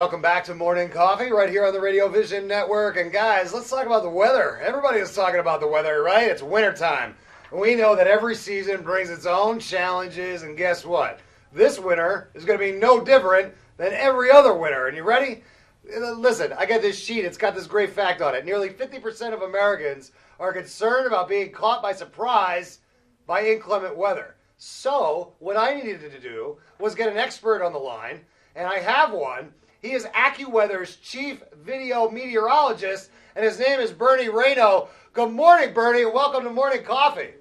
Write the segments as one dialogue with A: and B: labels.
A: Welcome back to Morning Coffee right here on the Radio Vision Network. And guys, let's talk about the weather. Everybody is talking about the weather, right? It's wintertime. And we know that every season brings its own challenges. And guess what? This winter is going to be no different than every other winter. And you ready? Listen, I got this sheet. It's got this great fact on it. Nearly 50% of Americans are concerned about being caught by surprise by inclement weather. So, what I needed to do was get an expert on the line, and I have one. He is AccuWeather's chief video meteorologist, and his name is Bernie Rayno. Good morning, Bernie, and welcome to Morning Coffee.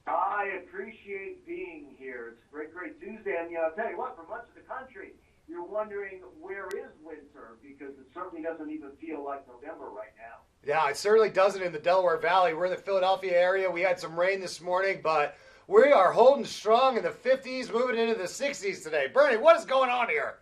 B: I appreciate being here. It's a great Tuesday, and I'll tell you what, for much of the country, you're wondering where is winter, because it certainly doesn't even feel like November right now.
A: Yeah, it certainly doesn't in the Delaware Valley. We're in the Philadelphia area. We had some rain this morning, but we are holding strong in the 50s, moving into the 60s today. Bernie, what is going on here?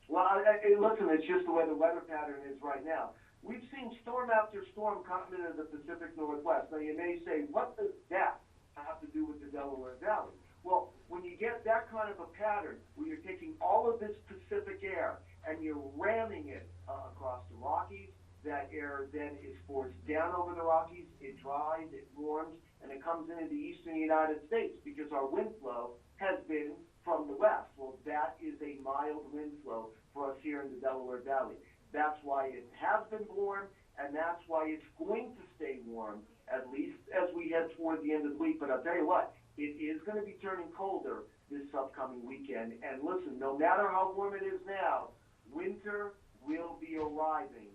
B: Well, listen, it's just the way the weather pattern is right now. We've seen storm after storm coming into the Pacific Northwest. Now, you may say, what does that have to do with the Delaware Valley? Well, when you get that kind of a pattern, where you're taking all of this Pacific air and you're ramming it across the Rockies, that air then is forced down over the Rockies, it dries, it warms, and it comes into the eastern United States because our wind flow has been from the west. Well, that is a mild wind flow for us here in the Delaware Valley. That's why it has been warm, and that's why it's going to stay warm, at least as we head toward the end of the week. But I'll tell you what, it is going to be turning colder this upcoming weekend. And listen, no matter how warm it is now, winter will be arriving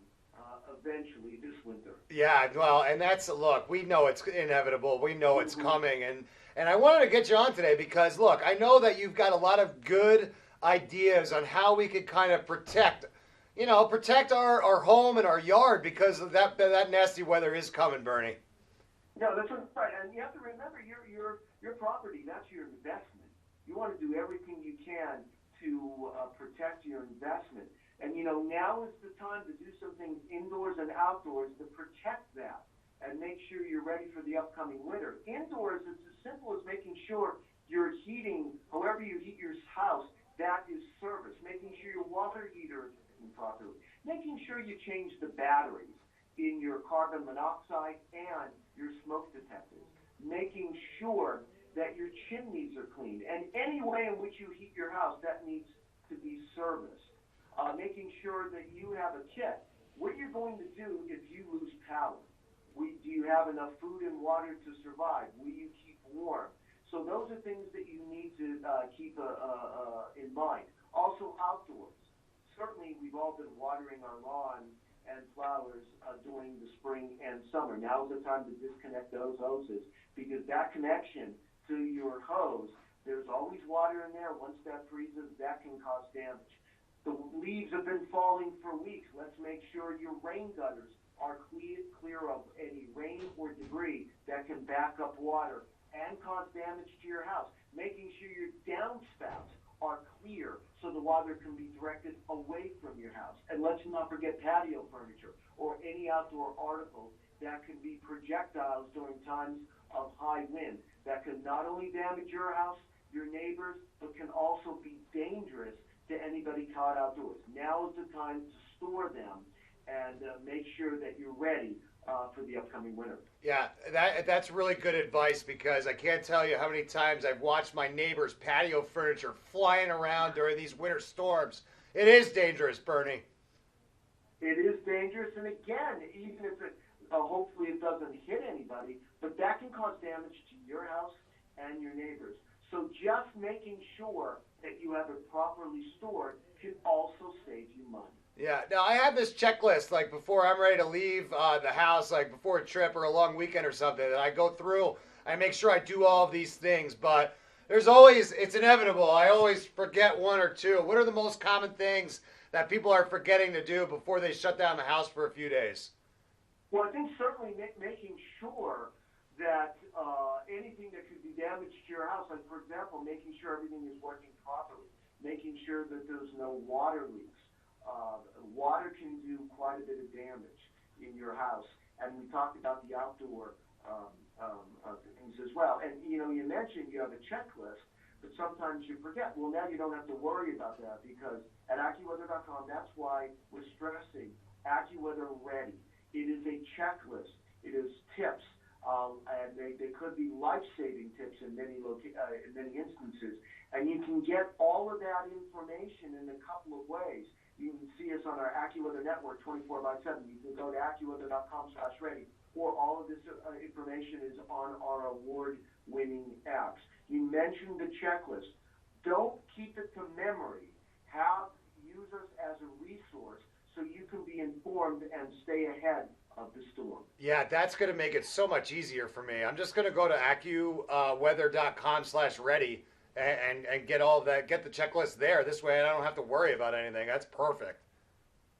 B: eventually this winter.
A: Yeah, well, and look, we know it's inevitable. We know it's coming. And I wanted to get you on today because, look, I know that you've got a lot of good ideas on how we could kind of protect our home and our yard because of that nasty weather is coming, Bernie.
B: No, that's right. And you have to remember your property, that's your investment. You want to do everything you can to protect your investment. And, now is the time to do some things indoors and outdoors to protect that and make sure you're ready for the upcoming winter. Indoors, it's as simple as making sure you're heating, however you heat your house, that is service. Making sure your water heater is working properly. Making sure you change the batteries in your carbon monoxide and your smoke detectors. Making sure that your chimneys are clean. And any way in which you heat your house, that needs to be serviced. Making sure that you have a kit. What you're going to do if you lose power. Do you have enough food and water to survive? Will you keep warm? So those are things that you need to keep in mind. Also outdoors. Certainly we've all been watering our lawns and flowers during the spring and summer. Now is the time to disconnect those hoses because that connection to your hose, there's always water in there. Once that freezes, that can cause damage. The leaves have been falling for weeks. Let's make sure your rain gutters are clear of any rain or debris that can back up water and cause damage to your house. Making sure your downspouts are clear so the water can be directed away from your house. And let's not forget patio furniture or any outdoor articles that can be projectiles during times of high wind that can not only damage your house, your neighbors, but can also be dangerous to anybody caught outdoors. Now is the time to store them and make sure that you're ready for the upcoming winter.
A: Yeah, that's really good advice because I can't tell you how many times I've watched my neighbor's patio furniture flying around during these winter storms. It is dangerous, Bernie.
B: It is dangerous, and again, even if hopefully it doesn't hit anybody, but that can cause damage to your house and your neighbors. So just making sure that you have it properly stored can also save you money.
A: Yeah, now I have this checklist, like before I'm ready to leave the house, like before a trip or a long weekend or something, that I go through. I make sure I do all of these things, but it's inevitable. I always forget one or two. What are the most common things that people are forgetting to do before they shut down the house for a few days?
B: Well, I think certainly making sure that anything that could be damaged to your house, like for example, making sure everything is working properly, making sure that there's no water leaks. Water can do quite a bit of damage in your house, and we talked about the outdoor things as well. And you mentioned you have a checklist. but sometimes you forget. Well, now you don't have to worry about that because at AccuWeather.com, that's why we're stressing AccuWeather Ready. It is a checklist. It is tips, and they could be life-saving tips in many instances. And you can get all of that information in a couple of ways. You can see us on our AccuWeather Network 24/7. You can go to AccuWeather.com/ready, or all of this information is on our award-winning apps. You mentioned the checklist. Don't keep it to memory. Use us as a resource so you can be informed and stay ahead of the storm.
A: Yeah, that's going to make it so much easier for me. I'm just going to go to AccuWeather.com/ready and get all of that, get the checklist there. This way I don't have to worry about anything. That's perfect.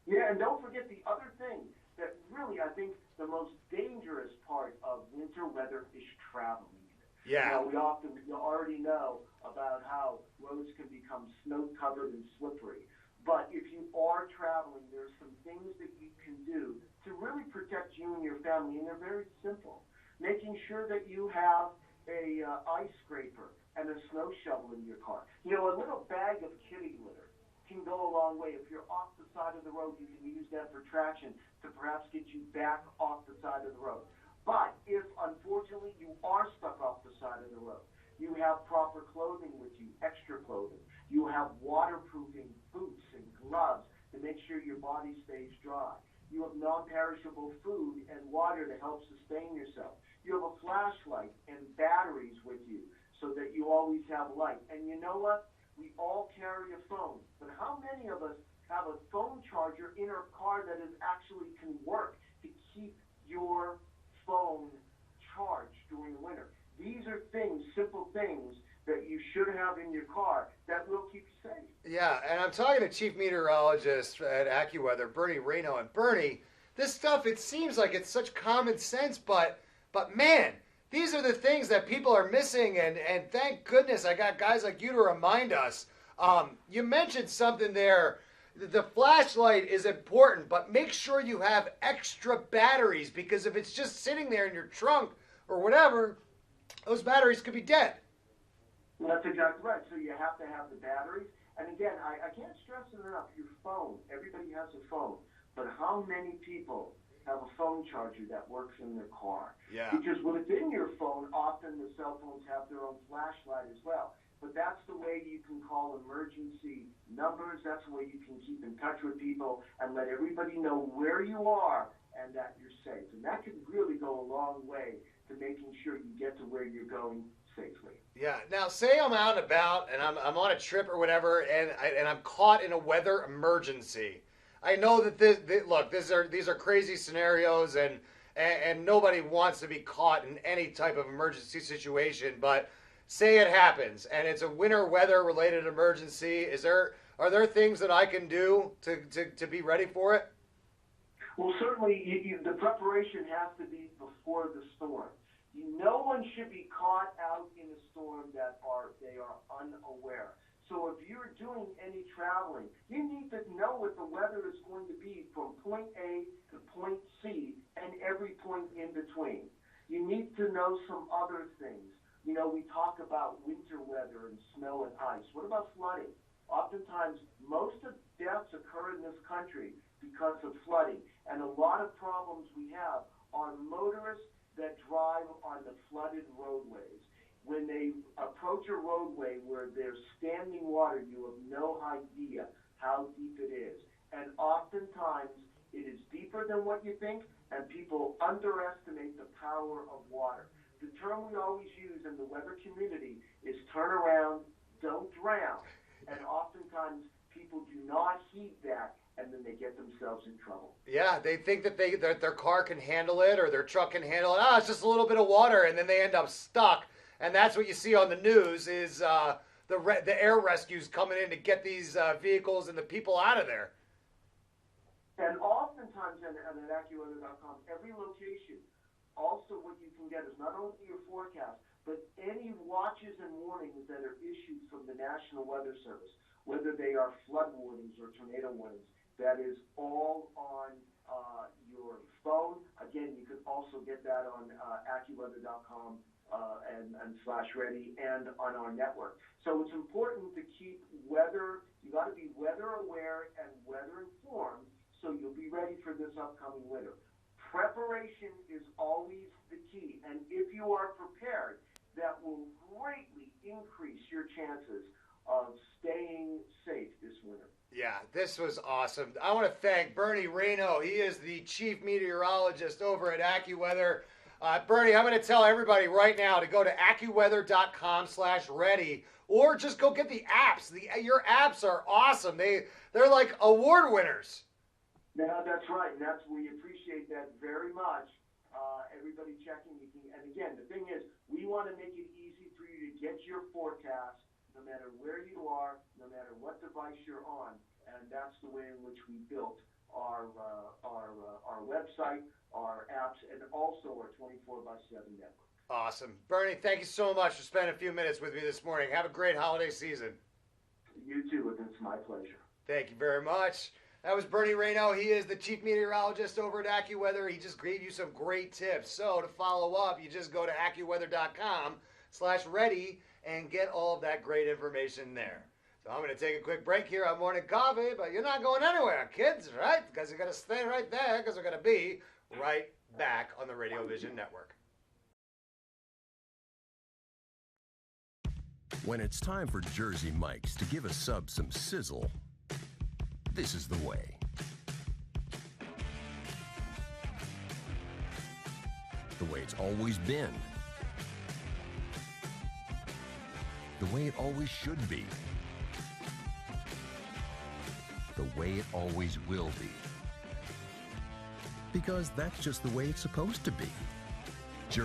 B: Yeah, and don't forget the other thing that really I think the most dangerous part of winter weather is traveling.
A: Yeah.
B: We already know about how roads can become snow-covered and slippery. But if you are traveling, there's some things that you can do to really protect you and your family, and they're very simple. Making sure that you have a ice scraper and a snow shovel in your car. A little bag of kitty litter can go a long way. If you're off the side of the road, you can use that for traction to perhaps get you back off the side of the road. But if, unfortunately, you are stuck off the side of the road, you have proper clothing with you, extra clothing. You have waterproofing boots and gloves to make sure your body stays dry. You have non-perishable food and water to help sustain yourself. You have a flashlight and batteries with you so that you always have light. And you know what? We all carry a phone. But how many of us have a phone charger in our car that actually can work to keep your phone charged during the winter? These are things, simple things, that you should have in your car that will keep you safe.
A: Yeah, and I'm talking to Chief Meteorologist at AccuWeather, Bernie Reno. And Bernie, this stuff, it seems like it's such common sense, but man, these are the things that people are missing, and thank goodness I got guys like you to remind us. You mentioned something there. The flashlight is important, but make sure you have extra batteries, because if it's just sitting there in your trunk or whatever, those batteries could be dead.
B: Well, that's exactly right. So you have to have the batteries. And again, I can't stress it enough. Your phone, everybody has a phone. But how many people have a phone charger that works in their car?
A: Yeah.
B: Because within your phone, often the cell phones have their own flashlight as well. But that's the way you can call emergency numbers. That's the way you can keep in touch with people and let everybody know where you are and that you're safe. And that can really go a long way to making sure you get to where you're going safely.
A: Yeah. Now, say I'm out and about and I'm on a trip or whatever, and I'm caught in a weather emergency. I know that these are crazy scenarios, and nobody wants to be caught in any type of emergency situation. But say it happens, and it's a winter weather related emergency. Are there things that I can do to be ready for it?
B: Well, certainly the preparation has to be before the storm. No one should be caught out in a storm that they are unaware. So if you're doing any traveling, you need to know what the weather is going to be from point A to point C and every point in between. You need to know some other things. We talk about winter weather and snow and ice. What about flooding? Oftentimes, most of deaths occur in this country because of flooding. And a lot of problems we have are motorists that drive on the flooded roadways. When they approach a roadway where there's standing water, you have no idea how deep it is. And oftentimes, it is deeper than what you think, and people underestimate the power of water. The term we always use in the weather community is turn around, don't drown. And oftentimes, people do not heed that, and then they get themselves in trouble.
A: Yeah, they think that their car can handle it or their truck can handle it. It's just a little bit of water, and then they end up stuck. And that's what you see on the news is the air rescues coming in to get these vehicles and the people out of there.
B: And oftentimes at AccuWeather.com, every location, also what you can get is not only your forecast, but any watches and warnings that are issued from the National Weather Service, whether they are flood warnings or tornado warnings. That is all on your phone. Again, you can also get that on AccuWeather.com and slash ready and on our network. So it's important to keep weather, you got to be weather aware and weather informed so you'll be ready for this upcoming winter. Preparation is always the key, and if you are prepared, that will greatly increase your chances of staying safe this winter.
A: Yeah, this was awesome. I want to thank Bernie Reno. He is the chief meteorologist over at AccuWeather. Bernie, I'm going to tell everybody right now to go to AccuWeather.com/ready, or just go get the apps. Your apps are awesome. They're like award winners.
B: No, that's right, and we appreciate that very much. Everybody checking, and again, the thing is, we want to make it easy for you to get your forecast, no matter where you are, no matter what device you're on, and that's the way in which we built our website, our apps, and also our 24/7 network.
A: Awesome. Bernie, thank you so much for spending a few minutes with me this morning. Have a great holiday season.
B: You too, and it's my pleasure.
A: Thank you very much. That was Bernie Reno. He is the chief meteorologist over at AccuWeather. He just gave you some great tips. So to follow up, you just go to AccuWeather.com/ready and get all of that great information there. So I'm going to take a quick break here on Morning Coffee, but you're not going anywhere, kids, right? Because you're going to stay right there because we're going to be right back on the Radio Vision Network.
C: When it's time for Jersey Mike's to give a sub some sizzle, this is the way. The way it's always been. The way it always should be. The way it always will be. Because that's just the way it's supposed to be.